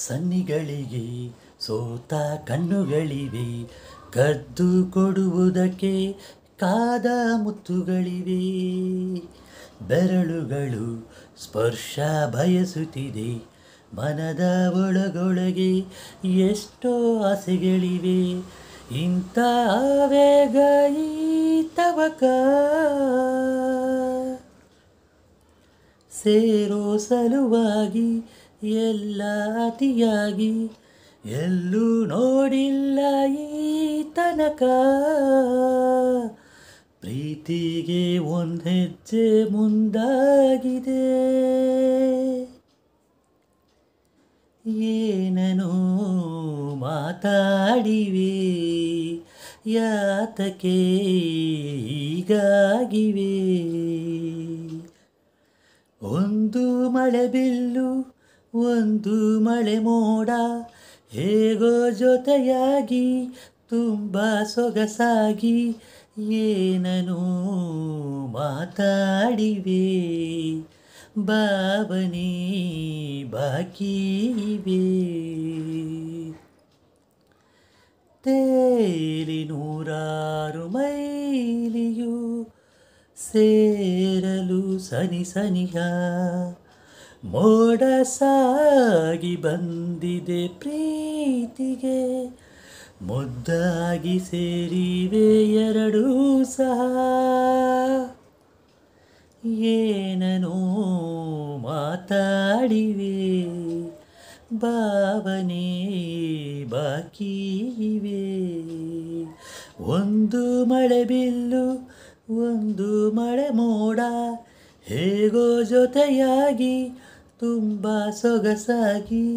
ಸನ್ನಿಗಳಿಗೆ ಸೋತ ಕಣ್ಣುಗಳಿವೆ, ಕದ್ದು ಕೊಡುವುದಕ್ಕೆ ಕಾದ ಮುತ್ತುಗಳಿವೆ. ಬೆರಳುಗಳು ಸ್ಪರ್ಶ ಬಯಸುತ್ತಿದೆ, ಮನದ ಒಳಗೊಳಗೆ ಎಷ್ಟೋ ಆಸೆಗಳಿವೆ. ಇಂಥ ಆವೇಗ ಈ ತವಕ ಸೇರೋ ಸಲುವಾಗಿ ಎಲ್ಲ ಅತಿಯಾಗಿ ಎಲ್ಲೂ ನೋಡಿಲ್ಲ ಈ ತನಕ. ಪ್ರೀತಿಗೆ ಒಂದು ಹೆಜ್ಜೆ ಮುಂದಾಗಿದೆ, ಏನನೋ ಮಾತಾಡಿವೆ, ಯಾತಕ್ಕೆ ಹೀಗಾಗಿವೆ. ಒಂದು ಮಳೆ ಬಿಲ್ಲು ಒಂದು ಮಳೆ ಮೋಡ, ಹೇಗೋ ಜೊತೆಯಾಗಿ ತುಂಬ ಸೊಗಸಾಗಿ ಏನನೋ ಮಾತಾಡಿವೆ. ಭಾವನೆ ಬಾಕಿ ಇವೆ, ತೇಲಿ ನೂರಾರು ಮೈಲಿಯು ಸೇರಲು ಸನಿ ಸನಿಹ. ಮೋಡ ಸಾಗಿ ಬಂದಿದೆ ಪ್ರೀತಿಗೆ, ಮುದ್ದಾಗಿ ಸೇರಿವೆ ಎರಡೂ ಸಹ. ಏನನೋ ಮಾತಾಡಿವೆ, ಭಾವನೆ ಬಾಕಿ ಇವೆ. ಒಂದು ಮಳೆ ಬಿಲ್ಲು ಒಂದು ಮಳೆ ಮೋಡ, ಹೇಗೋ ಜೊತೆಯಾಗಿ ತುಂಬ ಸೊಗಸಾಗಿ.